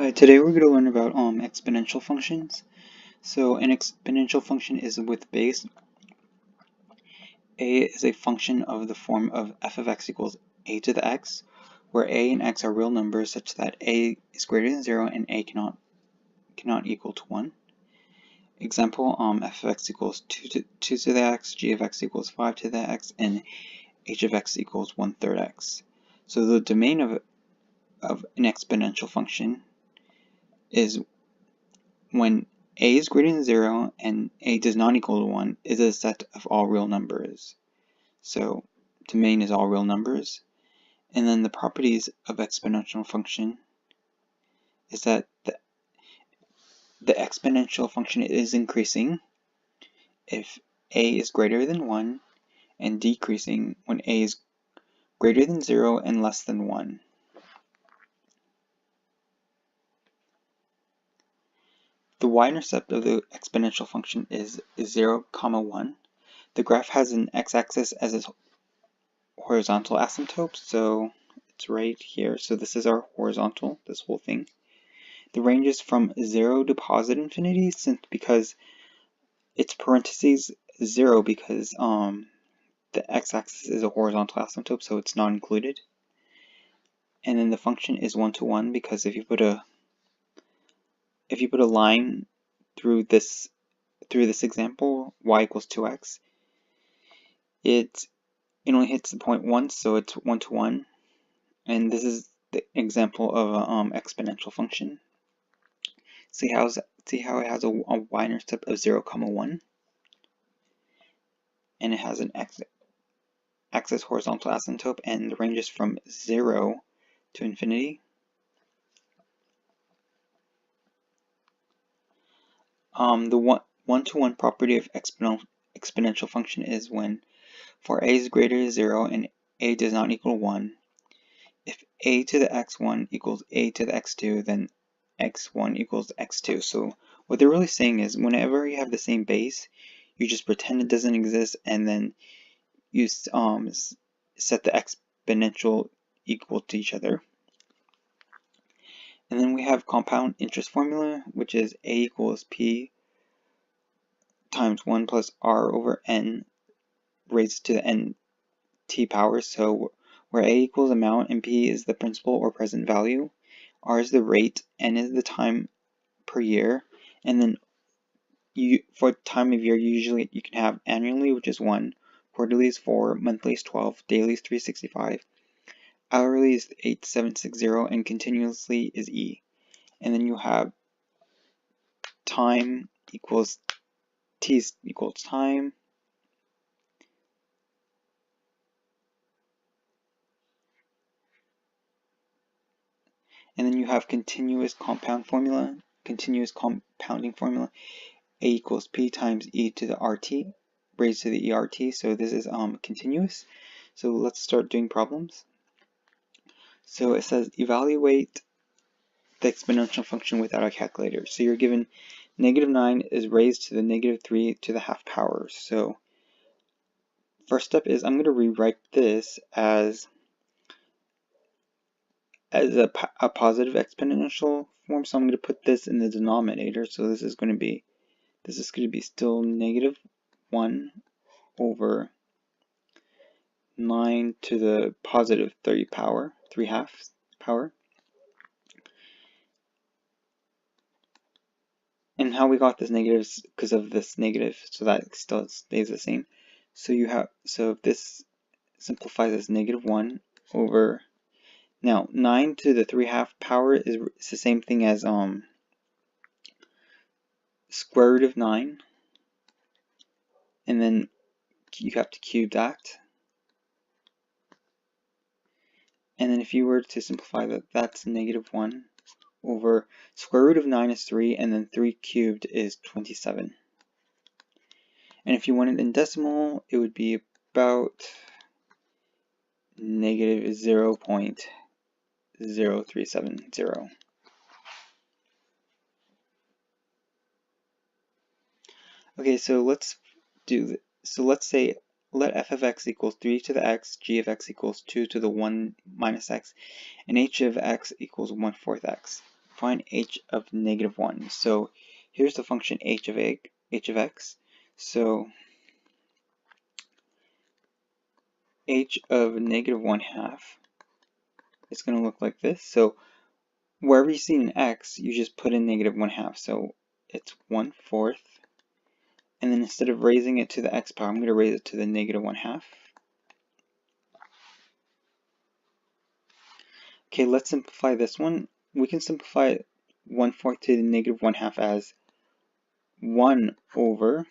Hi, today we're going to learn about exponential functions. So an exponential function is with base. A is a function of the form of f of x equals a to the x, where a and x are real numbers such that a is greater than 0 and a cannot equal to 1. Example, f of x equals 2 to the x, g of x equals 5 to the x, and h of x equals 1/3 x. So the domain of an exponential function is when a is greater than 0 and a does not equal to 1 is a set of all real numbers. So domain is all real numbers. And then the properties of exponential function is that the exponential function is increasing if a is greater than 1 and decreasing when a is greater than 0 and less than 1. The y-intercept of the exponential function is 0, 1. The graph has an x-axis as its horizontal asymptote, so it's right here. So this is our horizontal, this whole thing. The range is from 0 to positive infinity, because it's parentheses 0 because the x-axis is a horizontal asymptote, so it's not included. And then the function is 1 to 1 because if you put a line through this example, y equals 2x, it only hits the point once, so it's 1 to 1. And this is the example of an exponential function. See how it has a y-intercept of 0, 1, and it has an x-axis horizontal asymptote, and the range is from 0 to infinity. The 1 to 1 property of exponential function is when for a is greater than 0 and a does not equal 1. If a to the x1 equals a to the x2, then x1 equals x2. So what they're really saying is whenever you have the same base, you just pretend it doesn't exist, and then you set the exponential equal to each other. And then we have compound interest formula, which is a equals p times 1 plus r over n raised to the n t power. So where a equals amount and p is the principal or present value, r is the rate, n is the time per year, and then for time of year usually you can have annually, which is 1, quarterly is 4, monthly is 12, daily is 365, hourly is 8760, and continuously is e. And then you have time equals t equals time, and then you have continuous compounding formula, a equals p times e to the rt raised to the ert. So this is continuous. So let's start doing problems. So it says evaluate the exponential function without a calculator. So you're given -9 is raised to the -3 to the half power. So first step is I'm going to rewrite this as a positive exponential form. So I'm going to put this in the denominator. So this is going to be still -1 over 9 to the positive 3 halves power. And how we got this negative is because of this negative, so that still stays the same. So if this simplifies as -1 over, now 9 to the 3 half power is the same thing as square root of 9, and then you have to cube that. And then if you were to simplify that, that's -1 over square root of 9 is 3, and then 3 cubed is 27. And if you want it in decimal, it would be about -0.0370. Okay, so let's do this. So let's say let f of x equals 3 to the x, g of x equals 2 to the 1 minus x, and h of x equals 1/4 x. find h of -1. So here's the function h of x. So h of -1/2 is going to look like this. So wherever you see an x, you just put in -1/2. So it's 1/4. And then instead of raising it to the x power, I'm going to raise it to the -1/2. Okay, let's simplify this one. We can simplify 1/4 to the -1/2 as 1 over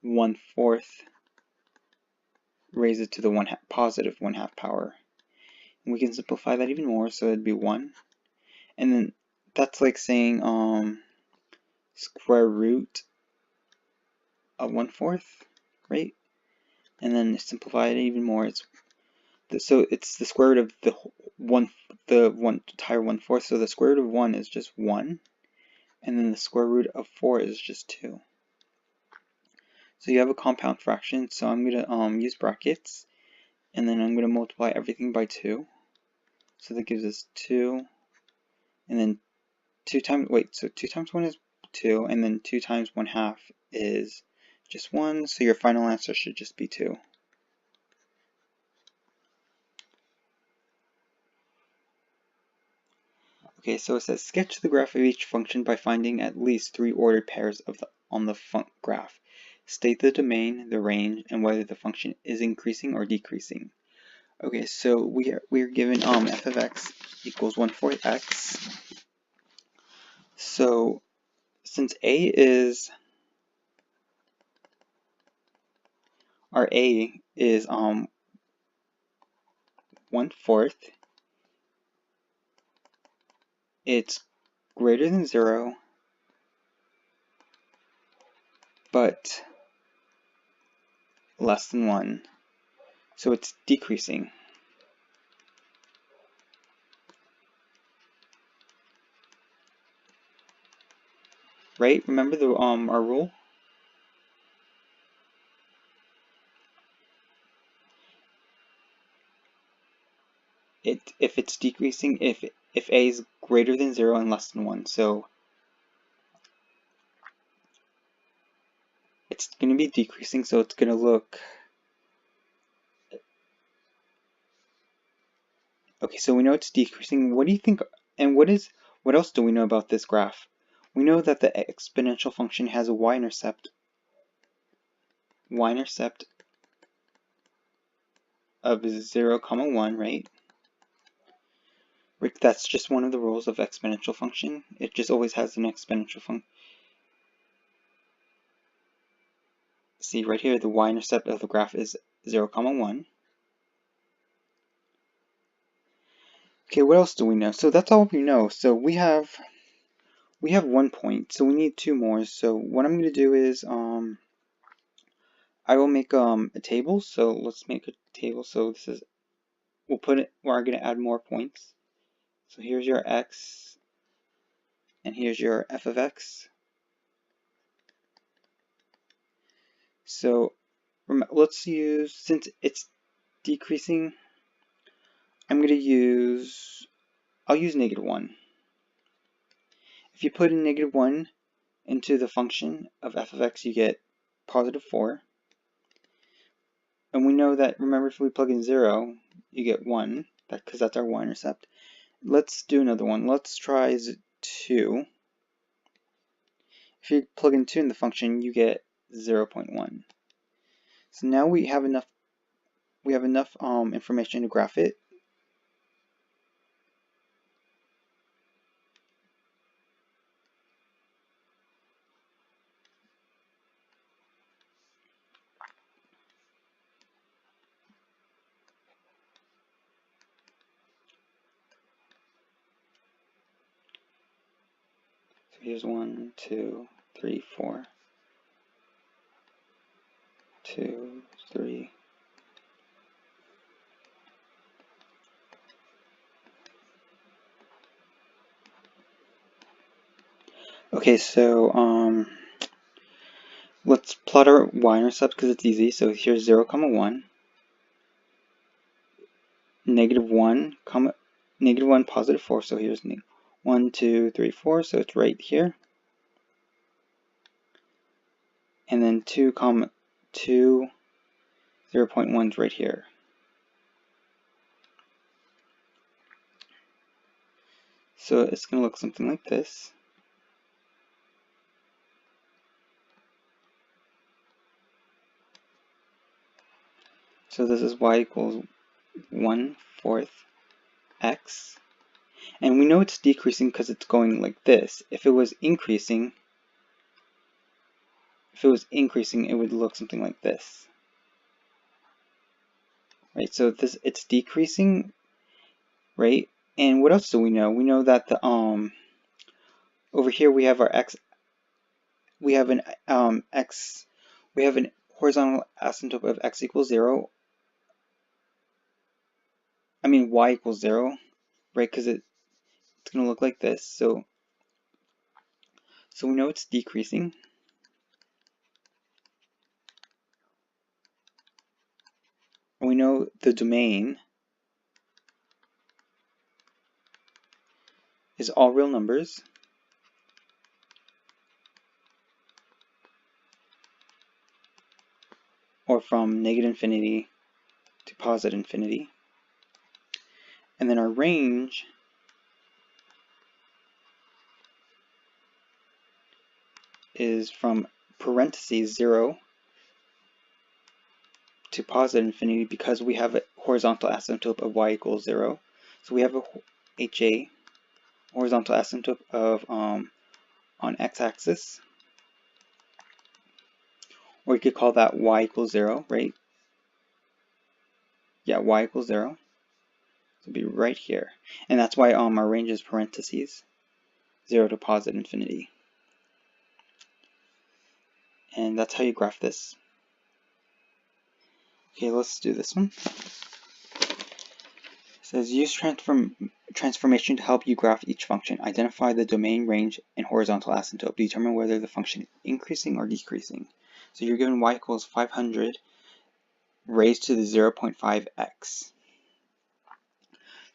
1/4 raise it to the positive 1/2 power. And we can simplify that even more, so it'd be 1. And then that's like saying square root of 1/4, right? And then simplify it even more. So it's the square root of the entire 1/4. So the square root of 1 is just 1, and then the square root of 4 is just 2. So you have a compound fraction. So I'm gonna use brackets, and then I'm gonna multiply everything by 2. So that gives us 2, and then 2 times 1 is 2, and then 2 times 1/2 is just 1. So your final answer should just be 2. Okay, so it says sketch the graph of each function by finding at least 3 ordered pairs on the graph. State the domain, the range, and whether the function is increasing or decreasing. Okay, so we are given f of x equals 1/4 x. So since our a is 1/4, it's greater than 0, but less than 1. So it's decreasing. Right? Remember our rule? If it's decreasing, if a is greater than 0 and less than 1. So it's going to be decreasing, so it's going to look... Okay, so we know it's decreasing. What do you think, and what else do we know about this graph? We know that the exponential function has a y-intercept of 0, 1, right? That's just one of the rules of exponential function. It just always has an exponential function. See right here, the y-intercept of the graph is 0, 1. Okay, what else do we know? So that's all we know. So we have 1 point, so we need 2 more. So what I'm going to do is I will make a table. So let's make a table. So this is, we're going to add more points. So here's your x, and here's your f of x. So let's use, since it's decreasing, I'll use -1. If you put in -1 into the function of f of x, you get +4. And we know that, remember, if we plug in 0, you get 1, because that's our y-intercept. Let's do another one. Let's try 2. If you plug in 2 in the function, you get 0.1. So now we have enough information to graph it. So here's 1, 2, 3, 4, 2, 3. Okay, so let's plot our y-intercept because it's easy. So here's 0, 1, -1, -1, +4, so here's 1, 2, 3, 4, so it's right here. And then 2, 0.1 is right here. So it's going to look something like this. So this is y equals 1/4 x. And we know it's decreasing because it's going like this. If it was increasing, it would look something like this. Right, so it's decreasing, right? And what else do we know? We know that the over here we have our x, we have an horizontal asymptote of x equals 0. I mean y equals 0, right? Because it's going to look like this. So we know it's decreasing. And we know the domain is all real numbers. Or from -infinity to +infinity. And then our range is from parentheses 0 to +infinity because we have a horizontal asymptote of y equals 0. So we have a HA, horizontal asymptote of on x-axis. Or you could call that y equals 0, right? Yeah, y equals 0. So it'll be right here. And that's why our range is parentheses 0 to +infinity. And that's how you graph this. Okay, let's do this one. It says use transformation to help you graph each function. Identify the domain, range, and horizontal asymptote. Determine whether the function is increasing or decreasing. So you're given y equals 500 raised to the 0.5x.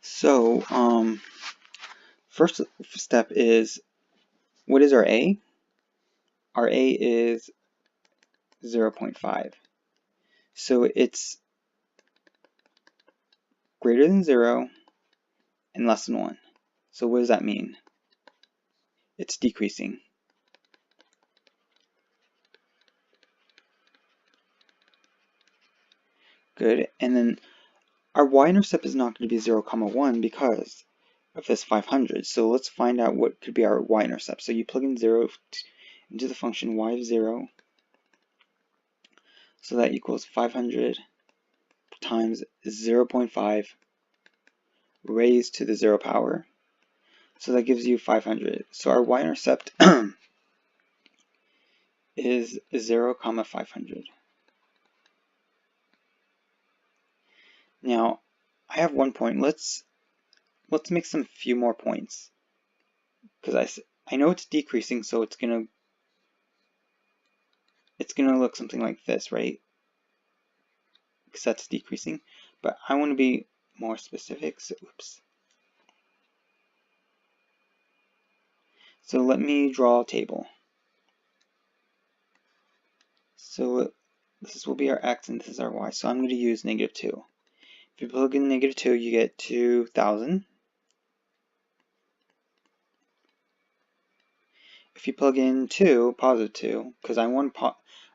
So first step is, what is our a? Our a is 0.5. So it's greater than 0 and less than 1. So what does that mean? It's decreasing. Good. And then our y-intercept is not going to be 0, 1 because of this 500. So let's find out what could be our y-intercept. So you plug in 0 into the function y of 0. So that equals 500 times 0.5 raised to the 0 power. So that gives you 500. So our y-intercept is 0, 500. Now, I have 1 point. Let's make some few more points. Because I know it's decreasing, so it's gonna look something like this, right? Because that's decreasing. But I want to be more specific. So, oops. So let me draw a table. So this will be our x and this is our y. So I'm going to use -2. If you plug in -2, you get 2,000. If you plug in 2, +2, because I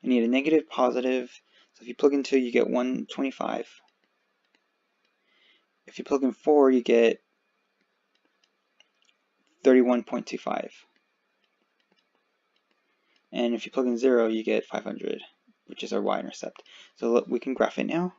need a negative, positive. So if you plug in 2, you get 125. If you plug in 4, you get 31.25. And if you plug in 0, you get 500, which is our y-intercept. So look, we can graph it now.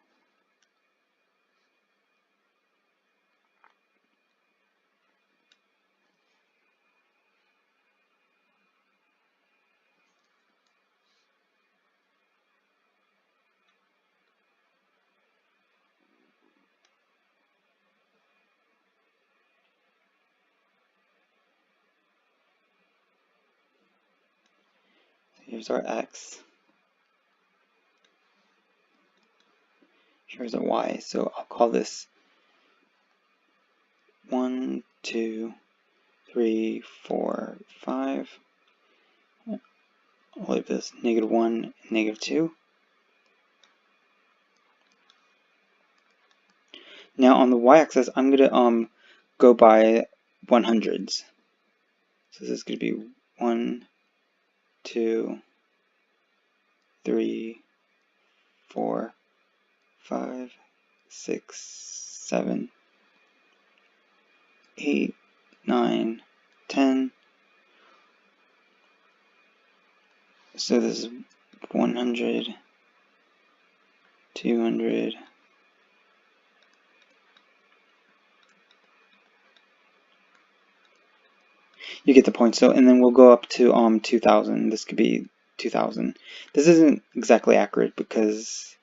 Here's our x. Here's our y. So I'll call this 1, 1, 2, 3, 4, 5. I'll leave this -1, -2. Now on the y-axis, I'm going to go by 100s. So this is going to be 1, 2, 3, 4, 5, 6, 7, 8, 9, 10. So this is 100, 200, you get the point. So, and then we'll go up to 2000. This could be 2000. This isn't exactly accurate because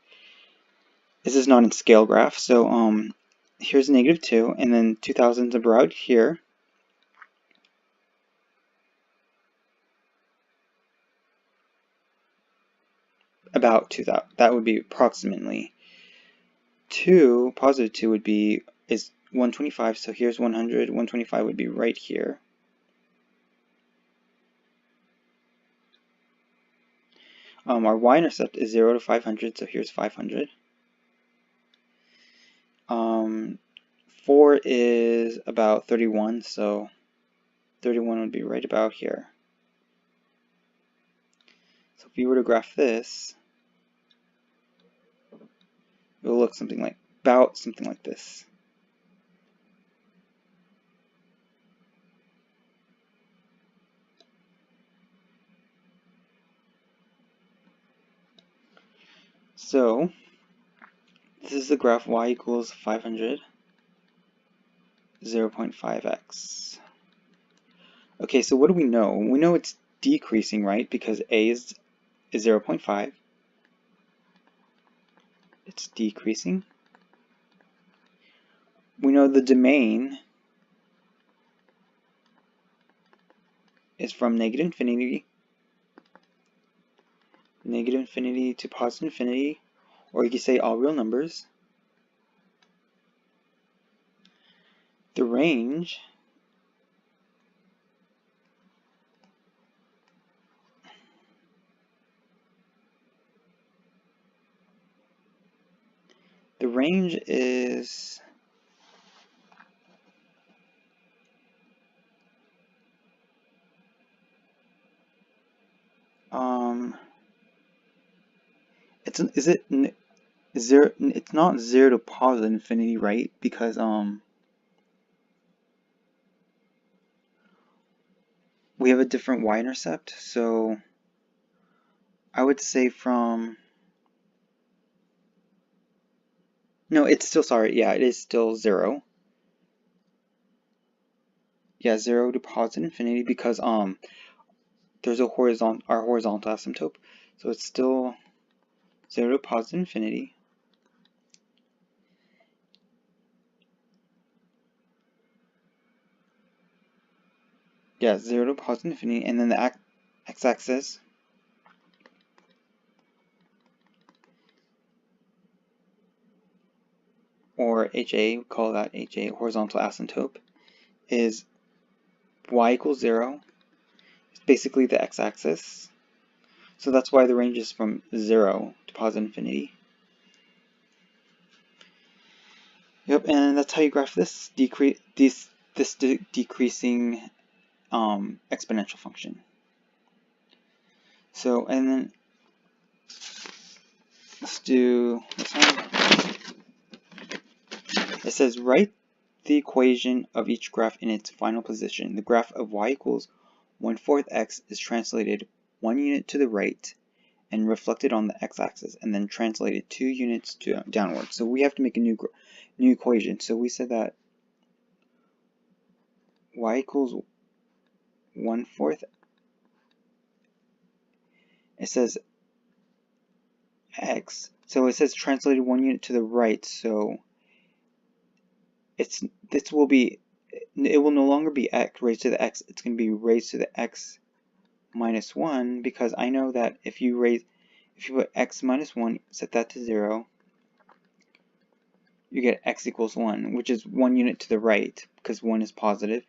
this is not in scale graph. So here's -2, and then 2000's about here. About 2000. That would be approximately 2. Positive 2 would be is 125. So here's 100. 125 would be right here. Our y-intercept is 0 to 500, so here's 500. 4 is about 31, so 31 would be right about here. So if you were to graph this, it will look something like this. So this is the graph y equals 500, 0.5x. Okay, so what do we know? We know it's decreasing, right? Because a is 0.5. It's decreasing. We know the domain is from -infinity to positive infinity, or you could say all real numbers. The range is it's not 0 to positive infinity, right? Because we have a different y-intercept, so I would say from no, it's still, sorry, yeah, it is still 0. Yeah, 0 to positive infinity because there's our horizontal asymptote, so it's still 0 to positive infinity. Yeah, 0 to positive infinity, and then the x-axis or HA, we call that HA, horizontal asymptote, is y equals 0. It's basically the x-axis. So that's why the range is from 0 to positive infinity. Yep, and that's how you graph this decreasing exponential function. So, and then let's do this one. It says write the equation of each graph in its final position. The graph of y equals 1/4 x is translated 1 unit to the right and reflected on the x-axis, and then translated 2 units downward. So we have to make a new equation. So we said that y equals 1/4. It says x. So it says translated 1 unit to the right. So it will no longer be x raised to the x. It's going to be raised to the x minus 1, because I know that if you put x minus 1, set that to 0, you get x equals 1, which is 1 unit to the right, because 1 is positive.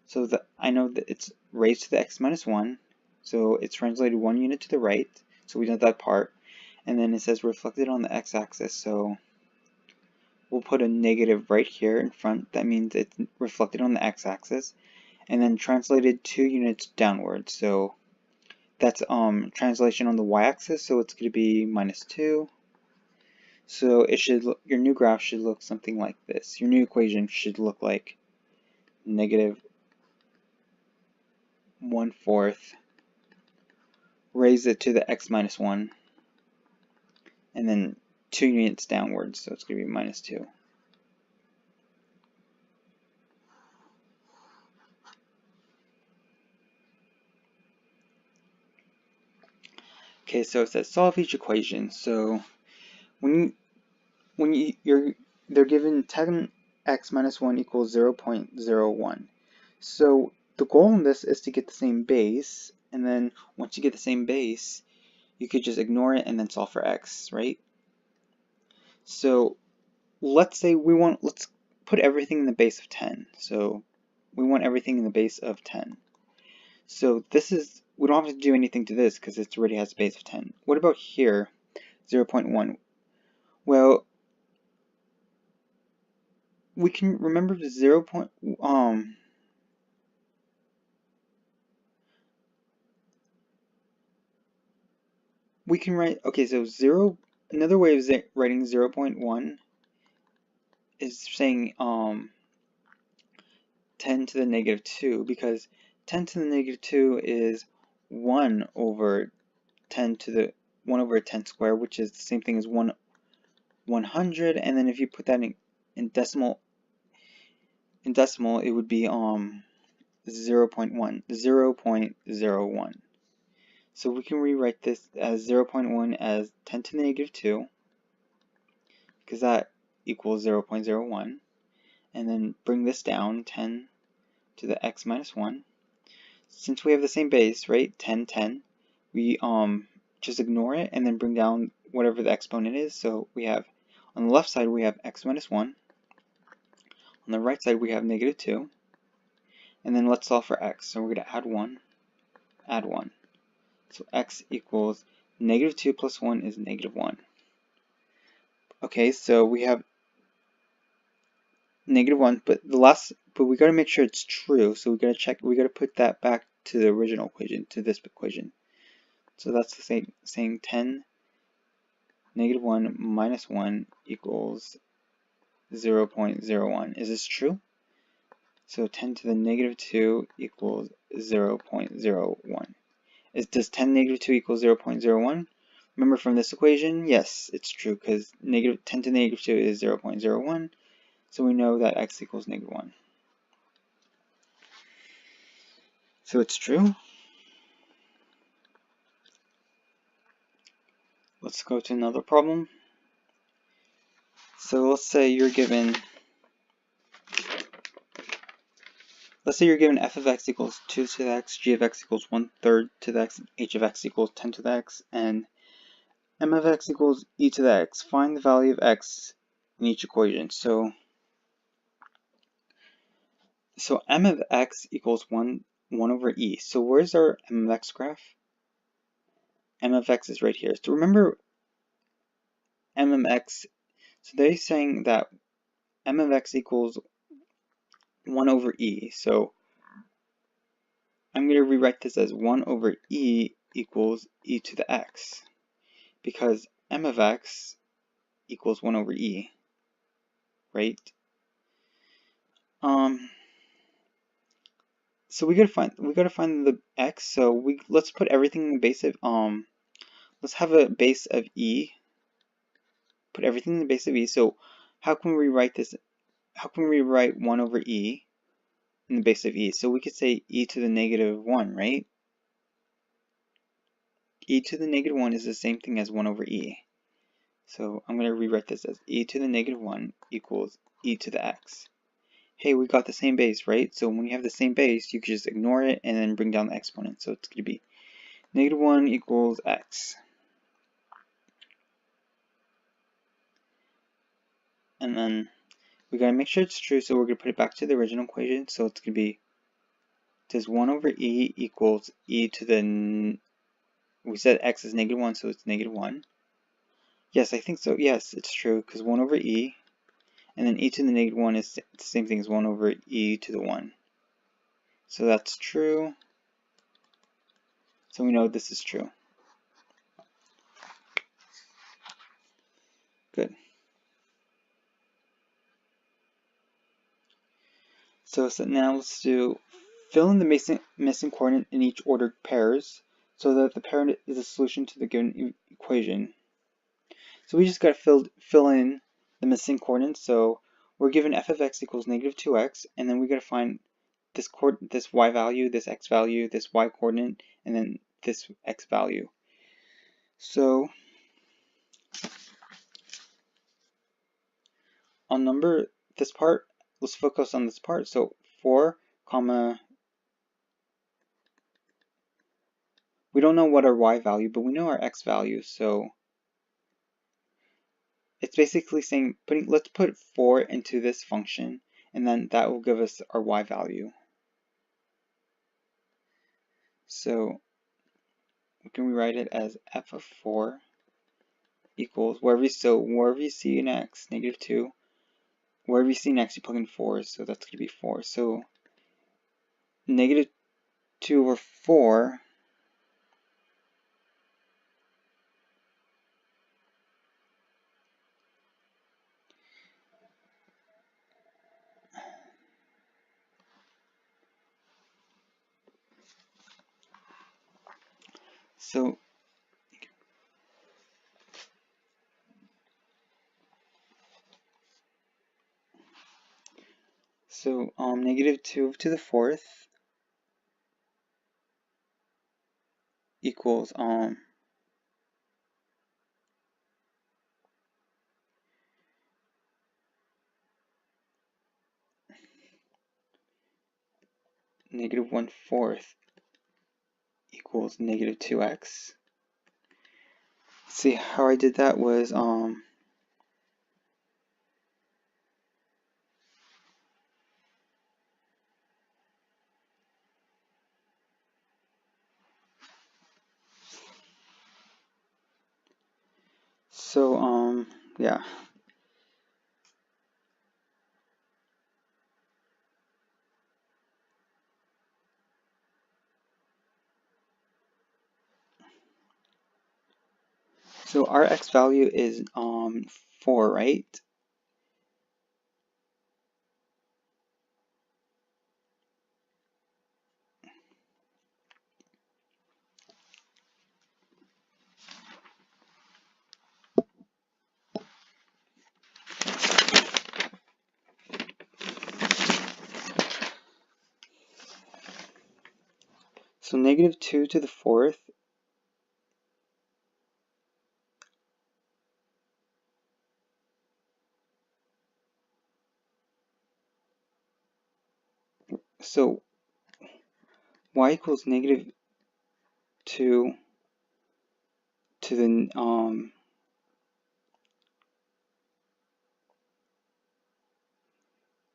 So I know that it's raised to the x minus 1, so it's translated 1 unit to the right, so we know that part. And then it says reflected on the x-axis, so we'll put a negative right here in front. That means it's reflected on the x-axis, and then translated 2 units downwards. So that's translation on the y-axis, so it's going to be minus 2. So it should your new graph should look something like this. Your new equation should look like negative 1/4, raise it to the x minus 1, and then 2 units downwards, so it's going to be minus 2. Okay, so it says solve each equation. So they're given 10x minus 1 equals 0.01. So the goal in this is to get the same base, and then once you get the same base, you could just ignore it and then solve for x, right? So let's say let's put everything in the base of 10. So we want everything in the base of 10. So we don't have to do anything to this because it already has a base of 10. What about here, 0.1? Well, we can remember the we can write, okay, so another way of writing 0.1 is saying 10 to the negative 2, because 10 to the negative 2 is 1 over 10 over 10 squared, which is the same thing as 100, and then if you put that in decimal, it would be 0.01. So we can rewrite this as 0.1 as 10 to the negative 2, because that equals 0.01, and then bring this down, 10 to the x minus 1. Since we have the same base, right, 10, 10, we just ignore it and then bring down whatever the exponent is. So we have, on the left side, we have x minus 1. On the right side, we have negative 2. And then let's solve for x. So we're going to add 1, add 1. So x equals negative 2 plus 1 is negative 1. Okay, so we have negative 1, but we got to make sure it's true. So we got to check. We got to put that back to the original equation, to this equation. So that's the same, saying 10 negative 1 minus 1 equals 0.01. Is this true? So 10 to the negative 2 equals 0.01. Does 10 negative 2 equal 0.01? Remember from this equation, yes, it's true, because 10 to the negative 2 is 0.01. So we know that x equals negative 1. So it's true. Let's go to another problem. So let's say you're given f of x equals 2 to the x, g of x equals 1/3 to the x, h of x equals 10 to the x, and m of x equals e to the x. Find the value of x in each equation. So m of x equals 1 over e. So where's our m of x graph? M of x is right here. So remember m of x, so they're saying that m of x equals 1 over e. So I'm going to rewrite this as 1 over e equals e to the x, because m of x equals 1 over e, right? So we gotta find the x. So let's put everything in the base of let's have a base of e. Put everything in the base of e. So how can we write this? How can we write 1 over e in the base of e? So we could say e to the negative 1, right? E to the negative 1 is the same thing as 1 over e. So I'm going to rewrite this as e to the negative 1 equals e to the x. Hey, we got the same base, right? So when you have the same base, you can just ignore it and then bring down the exponent. So it's going to be negative 1 equals x. and then we gotta make sure it's true, so we're gonna put it back to the original equation. So it's gonna be, does 1 over e equals e to the, we said x is -1, so it's -1. Yes, I think so. Yes, it's true, because 1 over e, and then e to the -1 is the same thing as 1 over e to the 1. So that's true. So we know this is true. Good. So now let's do, fill in the missing coordinate in each ordered pairs so that the pair is a solution to the given equation. So we just got to fill in the missing coordinates. So we're given f of x equals -2x, and then we got to find this y value, this x value, this y coordinate, and then this x value. So on this part, let's focus on this part. So 4, comma, we don't know what our y value, but we know our x value. So it's basically saying, let's put 4 into this function, and then that will give us our y value. So can we write it as f of 4 equals, wherever you see an x, -2, wherever you see an x, you plug in 4, so that's going to be 4. So -2 over 4 so -2 to the 4th equals -2 1/4 equals -2x. See how I did that was yeah. So our x value is 4, right? So -2 to the 4th so y equals -2 to the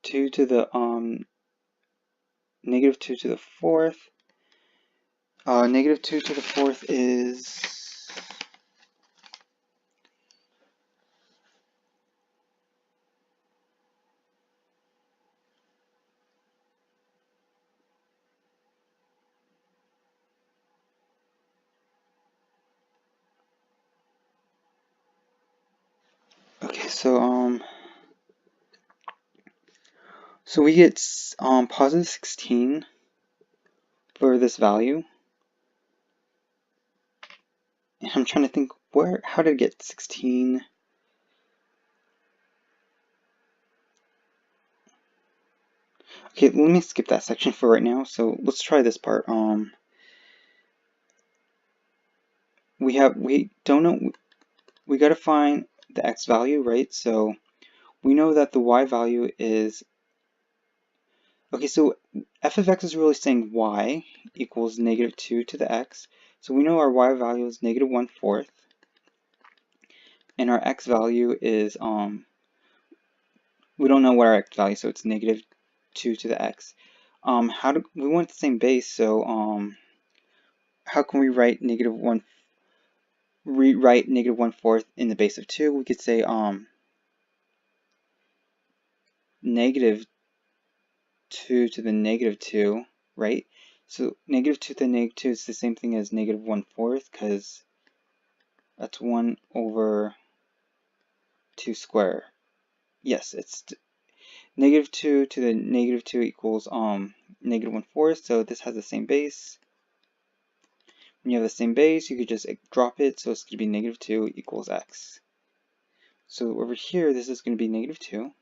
2 to the -2 to the 4th. -2 to the 4th is okay. So we get positive 16 for this value, and I'm trying to think how did I get 16? Okay, let me skip that section for right now. So let's try this part. We don't know. We got to find the x value, right? So we know that the y value is, okay, so f of x is really saying y equals -2 to the x. So we know our y value is -1/4, and our x value is we don't know what our x value, so it's negative 2 to the x. We want the same base, so how can we rewrite negative 1/4 in the base of 2? We could say negative 2 to the negative 2, right? So negative 2 to the negative 2 is the same thing as negative 1/4, because that's 1 over 2 square. Yes, it's negative 2 to the negative 2 equals negative 1/4, so this has the same base. When you have the same base, you could just drop it, so it's going to be negative 2 equals x. So over here, this is going to be negative 2.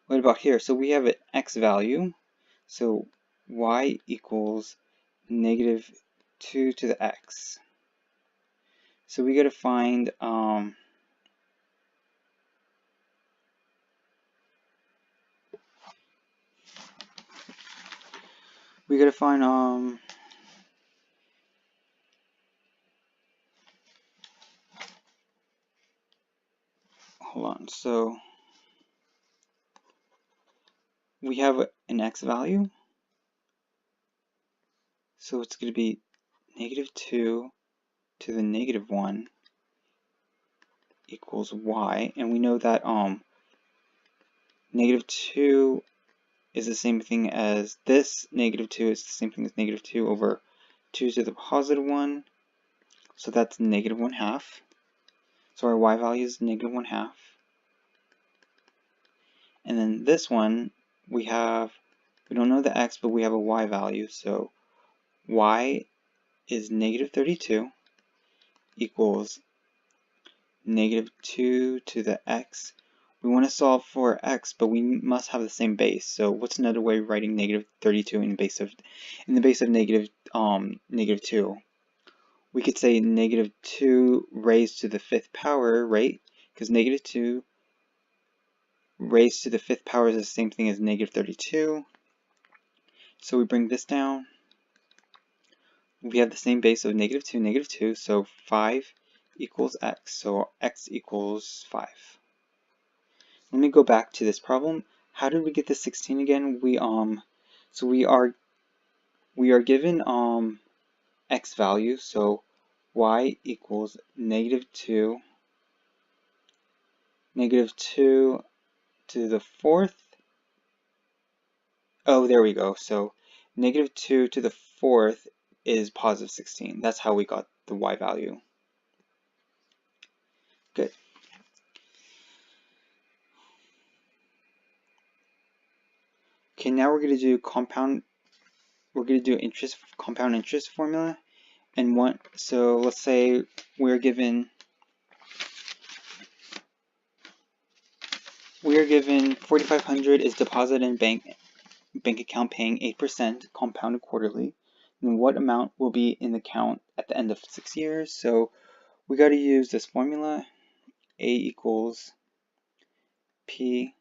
What about here? So we have an x value, so y equals negative 2 to the x. So we got to find hold on. So we have an x value, so it's going to be negative 2 to the negative 1 equals y, and we know that negative 2 is the same thing as this. Negative 2 is the same thing as negative 2 over 2 to the positive 1, so that's negative 1/2. So our y value is negative 1/2. And then this one, we don't know the x, but we have a y value, so y is negative 32 equals negative 2 to the x. We want to solve for x, but we must have the same base. So what's another way of writing negative 32 in the base of negative 2? We could say negative 2 raised to the 5th power, right? Because negative 2 raised to the 5th power is the same thing as negative 32. So we bring this down. We have the same base of negative 2, so 5 equals x. So x equals 5. Let me go back to this problem. How did we get the 16 again? We are given x value, so y equals negative 2 to the 4th. Oh, there we go. So negative 2 to the 4th is positive 16. That's how we got the y value. Good. Okay, now we're going to do compound interest formula. And so let's say we're given 4,500 is deposited in bank account paying 8% compounded quarterly. And what amount will be in the account at the end of 6 years? So we got to use this formula. A equals P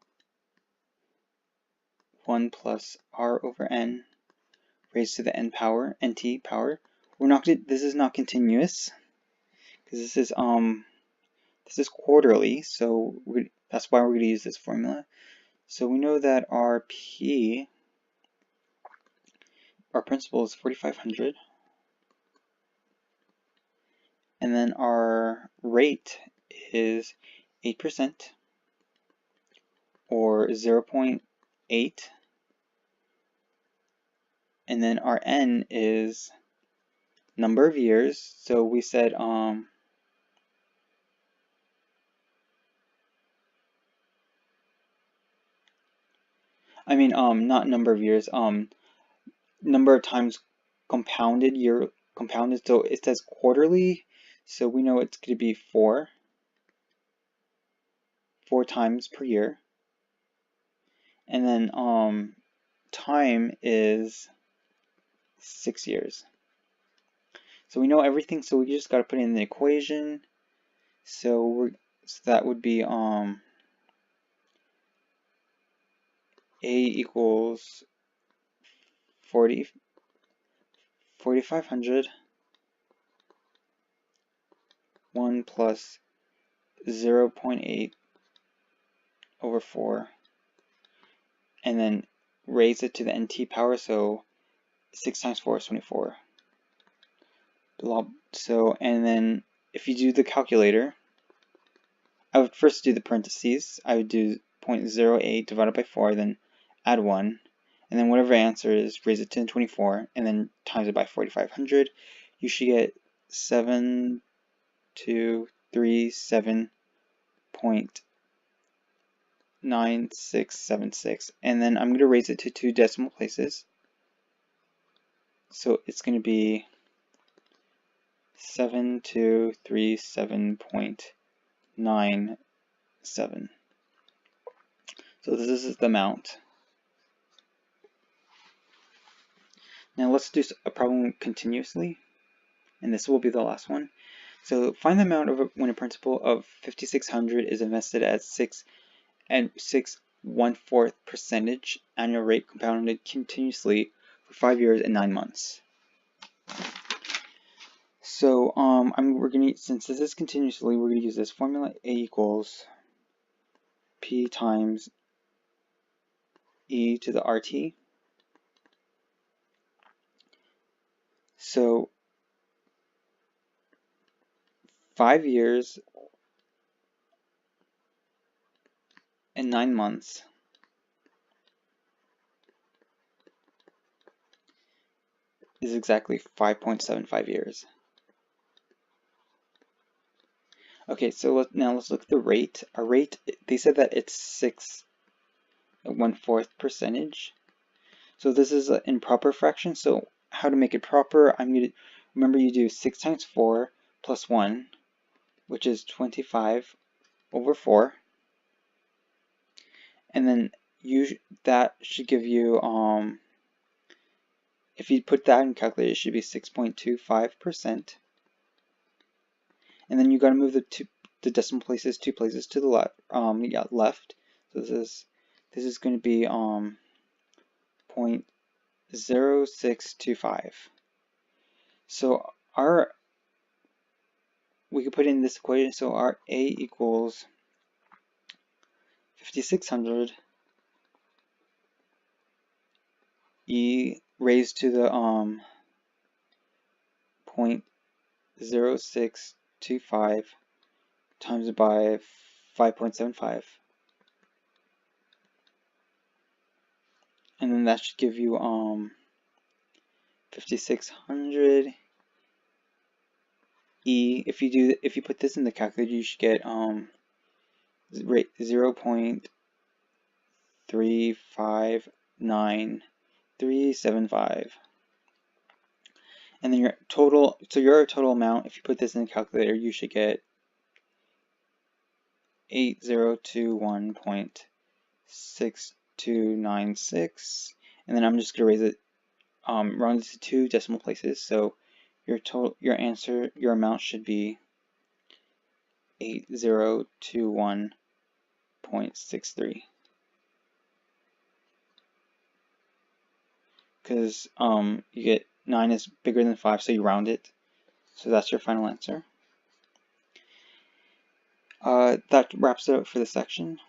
1 plus R over N raised to the N power, NT power. This is not continuous, because this is quarterly, so that's why we're going to use this formula. So we know that our principal is 4,500, and then our rate is 8%, or 0.8, and then our N is number of years. So we said not number of years, number of times compounded, so it says quarterly, so we know it's going to be 4 times per year. And then time is 6 years. So we know everything, so we just got to put in the equation. So that would be A equals 4,500 1 plus 0.8 over 4, and then raise it to the nt power, so 6 times 4 is 24. So, and then if you do the calculator, I would first do the parentheses. I would do 0.08 divided by 4, then add 1, and then whatever answer is, raise it to 24, and then times it by 4,500. You should get 7237.9676, and then I'm going to raise it to 2 decimal places. So it's going to be 7237.97. So this is the amount. Now let's do a problem continuously, and this will be the last one. So find the amount of when a principal of 5,600 is invested at 6 1/4% annual rate compounded continuously for 5 years and 9 months. So since this is continuously, we're gonna use this formula: A equals P times E to the RT. So 5 years and 9 months is exactly 5.75 years. Okay, so now let's look at the rate. Our rate, they said that it's 6 1/4%. So this is an improper fraction. So how to make it proper? Remember, you do 6 times 4 plus 1, which is 25 over 4, and then that should give you if you put that in calculator, it should be 6.25%. And then you got to move the decimal places 2 places to the left. Left. So this is going to be 0.0625. So we could put in this equation. So our A equals 5,600 E raised to the 0.0625 times it by 5.75, and then that should give you 5,600 E. If you put this in the calculator, you should get 0.359375, and then your total amount, if you put this in the calculator, you should get 8021.6296, and then I'm just gonna raise it rounded to 2 decimal places. So your amount should be 8021.63, because you get 9 is bigger than 5, so you round it. So that's your final answer. That wraps it up for this section.